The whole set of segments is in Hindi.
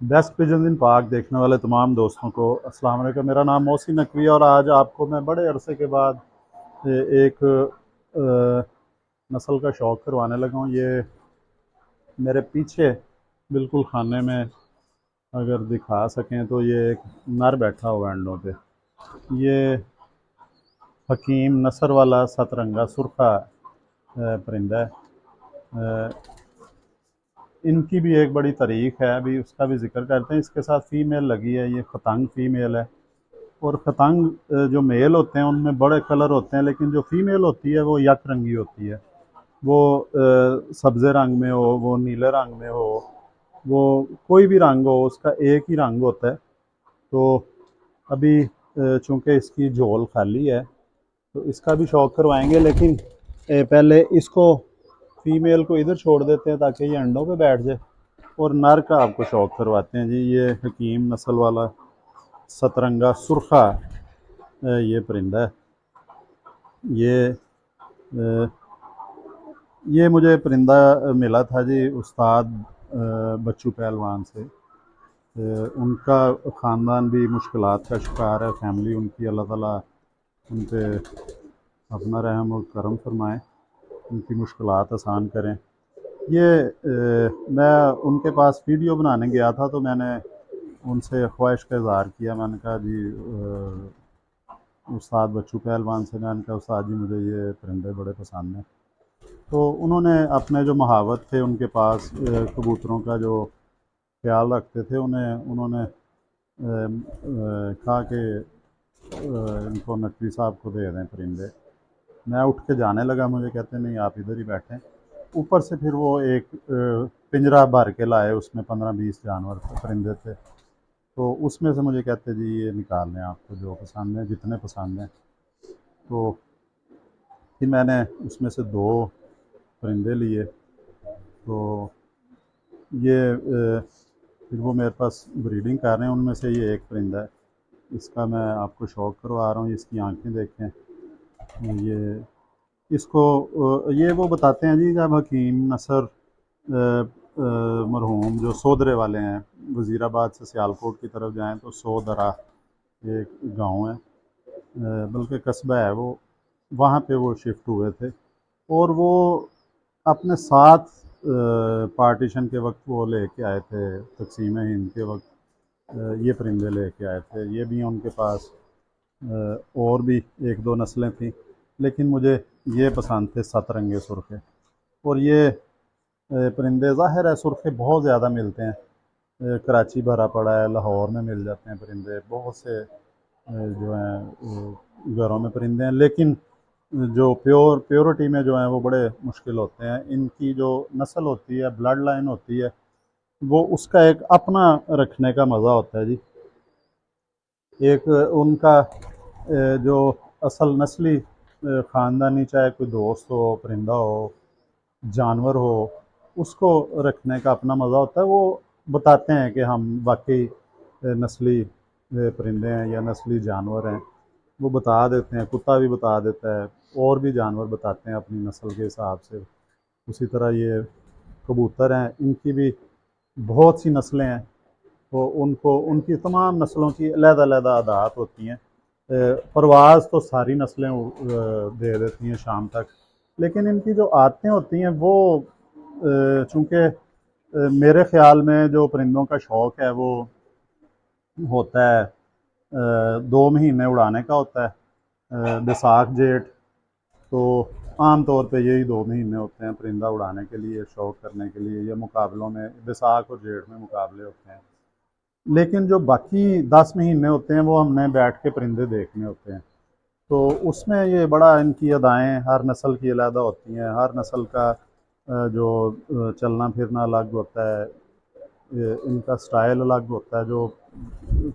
बेस्ट पिजन इन पाक देखने वाले तमाम दोस्तों को अस्सलाम वालेकुम। मेरा नाम मोहसिन नकवी और आज आपको मैं बड़े अरसे के बाद एक नस्ल का शौक़ करवाने लगा हूँ। ये मेरे पीछे बिल्कुल खाने में अगर दिखा सकें तो ये एक नर बैठा हुआ है अंडों पे। ये हकीम नसर वाला सतरंगा सुरखा परिंदा है। इनकी भी एक बड़ी तारीख है, अभी उसका भी जिक्र करते हैं। इसके साथ फ़ीमेल लगी है, ये खतंग फ़ीमेल है। और खतंग जो मेल होते हैं उनमें बड़े कलर होते हैं, लेकिन जो फीमेल होती है वो यक रंगी होती है। वो सब्ज़े रंग में हो, वो नीले रंग में हो, वो कोई भी रंग हो, उसका एक ही रंग होता है। तो अभी चूँकि इसकी झोल खाली है तो इसका भी शौक़ करवाएंगे, लेकिन पहले इसको फीमेल को इधर छोड़ देते हैं ताकि ये अंडों पे बैठ जाए और नर का आपको शौक़ करवाते हैं जी। ये हकीम नस्ल वाला सतरंगा सुरखा ये परिंदा है। ये अ, ये मुझे परिंदा मिला था जी उस्ताद बच्चू पहलवान से। उनका ख़ानदान भी मुश्किलात का शिकार है, फैमिली उनकी, अल्लाह ताला उन पे अपना रहम और करम फरमाए, उनकी मुश्किलात आसान करें। ये मैं उनके पास वीडियो बनाने गया था तो मैंने उनसे ख्वाहिश का इज़हार किया। मैंने कहा जी उस्ताद बच्चू पहलवान से, मैंने कहा उस्ताद जी मुझे ये परिंदे बड़े पसंद हैं। तो उन्होंने अपने जो महावत थे उनके पास कबूतरों का जो ख्याल रखते थे, उन्होंने कहा कि इनको नकवी साहब को दे दें परिंदे। मैं उठ के जाने लगा, मुझे कहते नहीं आप इधर ही बैठें। ऊपर से फिर वो एक पिंजरा भर के लाए, उसमें 15-20 जानवर परिंदे थे। तो उसमें से मुझे कहते जी ये निकाल लें, आपको जो पसंद है, जितने पसंद हैं। तो फिर मैंने उसमें से 2 परिंदे लिए। तो ये फिर वो मेरे पास ब्रीडिंग कर रहे हैं, उनमें से ये एक परिंदा है। इसका मैं आपको शौक़ करवा रहा हूँ, इसकी आंखें देखें। ये इसको ये वो बताते हैं जी, जब हकीम नसर मरहूम जो सोदरे वाले हैं, वज़ीराबाद से सियालकोट की तरफ जाएं तो सोदरा एक गांव है, बल्कि कस्बा है वो, वहाँ पे वो शिफ्ट हुए थे। और वो अपने साथ पार्टीशन के वक्त वो लेके आए थे, तक़सीम हिंद के वक्त ये परिंदे लेके आए थे। ये भी उनके पास और भी 1-2 नस्लें थीं, लेकिन मुझे ये पसंद थे सतरंगे सुरखे। और ये परिंदे ज़ाहिर है सुरखे बहुत ज़्यादा मिलते हैं, कराची भरा पड़ा है, लाहौर में मिल जाते हैं परिंदे, बहुत से जो हैं घरों में परिंदे हैं। लेकिन जो प्योरिटी में जो हैं वो बड़े मुश्किल होते हैं। इनकी जो नस्ल होती है, ब्लड लाइन होती है, वो उसका एक अपना रखने का मज़ा होता है जी। एक उनका जो असल नस्ली ख़ानदानी, चाहे कोई दोस्त हो, परिंदा हो, जानवर हो, उसको रखने का अपना मज़ा होता है। वो बताते हैं कि हम वाकई नस्ली परिंदे हैं या नस्ली जानवर हैं, वो बता देते हैं। कुत्ता भी बता देता है, और भी जानवर बताते हैं अपनी नस्ल के हिसाब से। उसी तरह ये कबूतर हैं, इनकी भी बहुत सी नस्लें हैं, तो उनको उनकी तमाम नस्लों की अलग-अलग आदात होती हैं। परवाज़ तो सारी नस्लें दे देती हैं शाम तक, लेकिन इनकी जो आदतें होती हैं वो चूँकि मेरे ख़्याल में जो परिंदों का शौक़ है वो होता है 2 महीने उड़ाने का होता है, बैसाख जेठ। तो आम तौर पे यही 2 महीने होते हैं परिंदा उड़ाने के लिए, शौक़ करने के लिए, या मुकाबलों में बैसाख और जेठ में मुकाबले होते हैं। लेकिन जो बाकी 10 महीने होते हैं वो हमने बैठ के परिंदे देखने होते हैं। तो उसमें ये बड़ा, इनकी अदाएँ हर नस्ल की अलग होती हैं, हर नस्ल का जो चलना फिरना अलग होता है, इनका स्टाइल अलग होता है। जो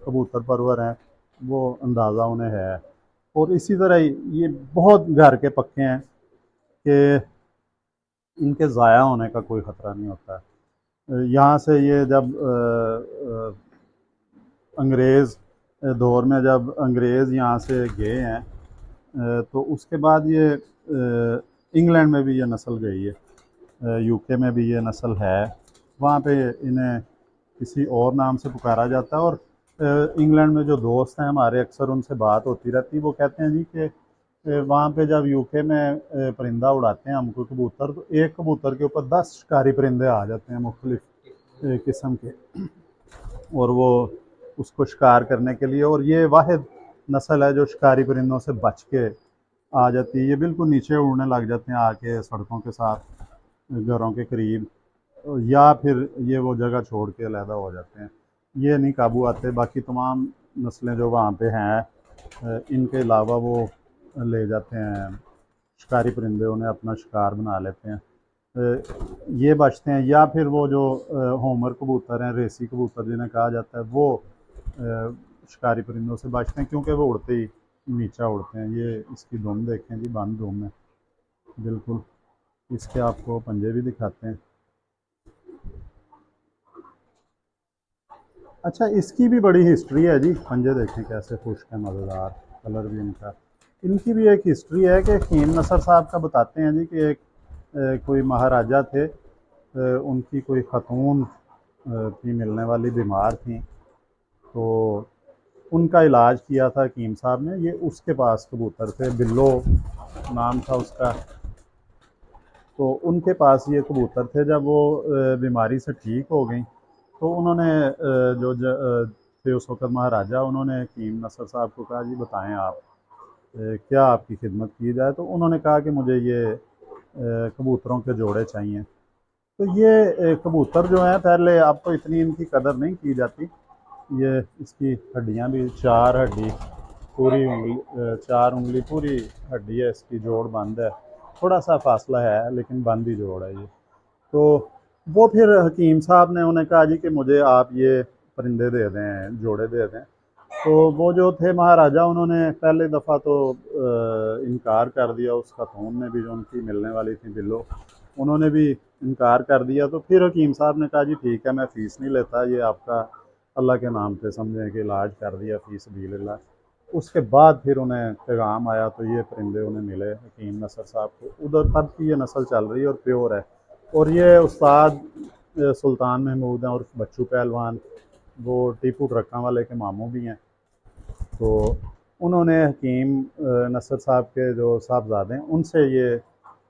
कबूतर परवर हैं वो अंदाज़ा उन्हें है। और इसी तरह ही ये बहुत घर के पक्के हैं कि इनके ज़ाया होने का कोई ख़तरा नहीं होता है। यहाँ से ये जब अंग्रेज़ दौर में जब अंग्रेज़ यहाँ से गए हैं, तो उसके बाद ये इंग्लैंड में भी ये नस्ल गई है, यूके में भी ये नस्ल है। वहाँ पे इन्हें किसी और नाम से पुकारा जाता है। और इंग्लैंड में जो दोस्त हैं हमारे, अक्सर उनसे बात होती रहती, वो कहते हैं जी कि वहाँ पे जब यूके में परिंदा उड़ाते हैं हम कोई कबूतर, तो एक कबूतर के ऊपर 10 शिकारी परिंदे आ जाते हैं मुख्तलिफ किस्म के, और वो उसको शिकार करने के लिए। और ये वाहिद नस्ल है जो शिकारी परिंदों से बच के आ जाती है। ये बिल्कुल नीचे उड़ने लग जाते हैं आके सड़कों के साथ, घरों के करीब, या फिर ये वो जगह छोड़ के अलहदा हो जाते हैं। ये नहीं काबू आते। बाकी तमाम नस्लें जो वहाँ पे हैं, इनके अलावा वो ले जाते हैं शिकारी परिंदे, उन्हें अपना शिकार बना लेते हैं। ये बचते हैं। या फिर वो जो होमर कबूतर हैं, रेसी कबूतर जिन्हें कहा जाता है, वो शिकारी परिंदों से बचते हैं क्योंकि वो उड़ते ही नीचा उड़ते हैं। ये इसकी दुम देखें जी, बंद दुम है बिल्कुल। इसके आपको पंजे भी दिखाते हैं। अच्छा, इसकी भी बड़ी हिस्ट्री है जी। पंजे देखें कैसे खुश्क है, मज़ेदार कलर भी इनका। इनकी भी एक हिस्ट्री है कि हकीम नसर साहब का बताते हैं जी कि एक कोई महाराजा थे, उनकी कोई खतून थी मिलने वाली, बीमार थी, तो उनका इलाज किया था हकीम साहब ने। ये उसके पास कबूतर थे, बिल्लो नाम था उसका। तो उनके पास ये कबूतर थे। जब वो बीमारी से ठीक हो गई तो उन्होंने थे उस वक्त महाराजा, उन्होंने हकीम नसर साहब को कहा जी बताएं आप क्या आपकी खिदमत की जाए। तो उन्होंने कहा कि मुझे ये कबूतरों के जोड़े चाहिए। तो ये कबूतर जो हैं, पहले अब तो इतनी इनकी कदर नहीं की जाती। ये इसकी हड्डियां भी, चार हड्डी पूरी उंगली, चार उंगली पूरी हड्डी है इसकी, जोड़ बंद है, थोड़ा सा फासला है लेकिन बंद ही जोड़ है ये। तो वो फिर हकीम साहब ने उन्हें कहा जी कि मुझे आप ये परिंदे दे दें, जोड़े दे दें। तो वो जो थे महाराजा, उन्होंने पहले दफ़ा तो इनकार कर दिया। उस खातून ने भी, जो उनकी मिलने वाली थी बिल्लो, उन्होंने भी इनकार कर दिया। तो फिर हकीम साहब ने कहा जी ठीक है, मैं फ़ीस नहीं लेता, ये आपका अल्लाह के नाम पे समझें कि इलाज कर दिया फ़ी सबीलिल्लाह। उसके बाद फिर उन्हें पैगाम आया तो ये परिंदे उन्हें मिले हकीम नसर साहब को। उधर तब की ये नस्ल चल रही है और प्योर है। और ये उस्ताद सुल्तान महमूद हैं और बच्चू पहलवान, वो टीपू ट्रक्का वाले के मामू भी हैं। तो उन्होंने हकीम नसर साहब के जो साहबजादे हैं, उनसे ये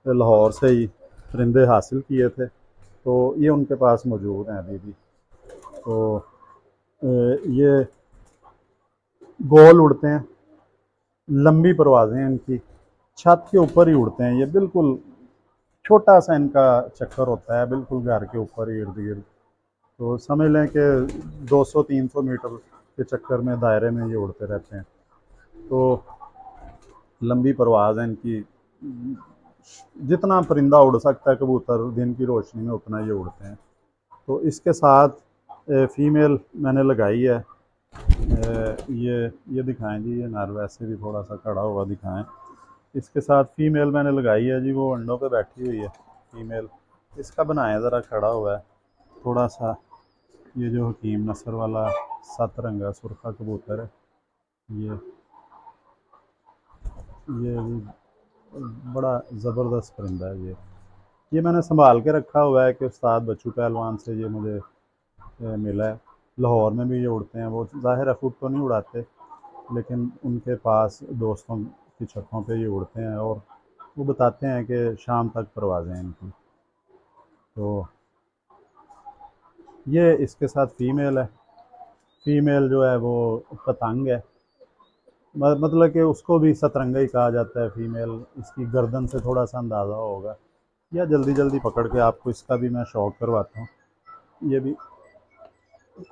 लाहौर से ही परिंदे हासिल किए थे। तो ये उनके पास मौजूद हैं अभी भी। तो ये गोल उड़ते हैं, लंबी परवाज़ें हैं इनकी, छत के ऊपर ही उड़ते हैं ये। बिल्कुल छोटा सा इनका चक्कर होता है, बिल्कुल घर के ऊपर ही इर्द गिर्द। तो समझ लें कि 200-300 मीटर के चक्कर में, दायरे में ये उड़ते रहते हैं। तो लंबी परवाज़ है इनकी। जितना परिंदा उड़ सकता है कबूतर दिन की रोशनी में, उतना ये उड़ते हैं। तो इसके साथ फ़ीमेल मैंने लगाई है। ये दिखाएं जी, ये नर वैसे भी थोड़ा सा खड़ा हुआ दिखाएं। इसके साथ फ़ीमेल मैंने लगाई है जी, वो अंडों पे बैठी हुई है फ़ीमेल। इसका बनाएं ज़रा, खड़ा हुआ है थोड़ा सा। ये जो हकीम नसर वाला सत रंगा सुरखा कबूतर है, ये बड़ा ज़बरदस्त परिंदा है ये मैंने संभाल के रखा हुआ है कि उस्ताद बच्चू पहलवान से ये मुझे मिला है। लाहौर में भी ये उड़ते हैं। वो ज़ाहिर है खुद तो नहीं उड़ाते, लेकिन उनके पास दोस्तों की छतों पे ये उड़ते हैं और वो बताते हैं कि शाम तक परवाज़ें हैं इनकी। तो ये इसके साथ फ़ीमेल है। फ़ीमेल जो है वो पतंग है, मतलब कि उसको भी सतरंगा ही कहा जाता है फ़ीमेल। इसकी गर्दन से थोड़ा सा अंदाज़ा होगा, या जल्दी जल्दी पकड़ के आपको इसका भी मैं शौक करवाता हूँ। ये भी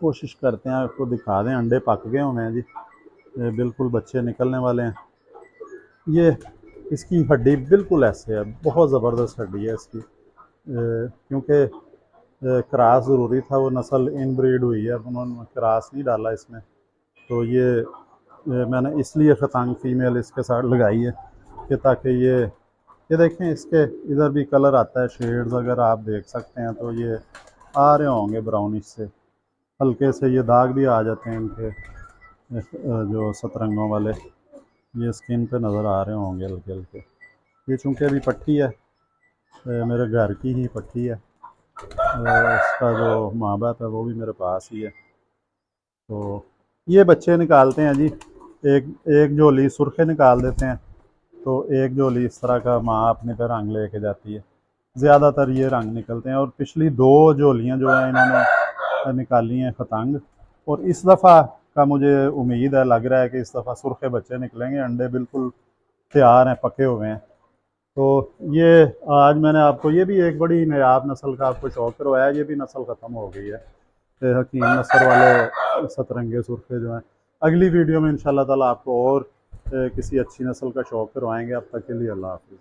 कोशिश करते हैं आपको दिखा दें। अंडे पक गए हुए हैं जी, ये बिल्कुल बच्चे निकलने वाले हैं। ये इसकी हड्डी बिल्कुल ऐसे है, बहुत ज़बरदस्त हड्डी है इसकी। क्योंकि क्रॉस ज़रूरी था, वो नस्ल इनब्रीड हुई है, अब उन्होंने क्रॉस नहीं डाला इसमें। तो ये मैंने इसलिए खतांग फ़ीमेल इसके साथ लगाई है कि ताकि ये देखें, इसके इधर भी कलर आता है, शेड्स अगर आप देख सकते हैं तो ये आ रहे होंगे ब्राउनिश से, हल्के से ये दाग भी आ जाते हैं इनके जो सतरंगों वाले, ये स्किन पे नज़र आ रहे होंगे हल्के हल्के। ये चूँकि अभी पट्टी है, मेरे घर की ही पट्टी है, उसका जो माँ बाप है वो भी मेरे पास ही है। तो ये बच्चे निकालते हैं जी, एक एक झोली सुर्खे निकाल देते हैं, तो एक झोली इस तरह का माँ अपने पे रंग लेके जाती है। ज़्यादातर ये रंग निकलते हैं, और पिछली 2 झोलियाँ जो हैं इन्होंने निकाली हैं खतंग। और इस दफ़ा का मुझे उम्मीद है, लग रहा है कि इस दफ़ा सुर्खे बच्चे निकलेंगे, अंडे बिल्कुल तैयार हैं, पके हुए हैं। तो ये आज मैंने आपको ये भी एक बड़ी नायाब नस्ल का आपको शौक करवाया। ये भी नस्ल ख़त्म हो गई है, ये हकीम नस्ल वाले सतरंगे सुर्खे जो हैं। अगली वीडियो में इंशाल्लाह ताला आपको और किसी अच्छी नस्ल का शौक करवाएंगे। अब तक के लिए अल्लाह हाफिज़।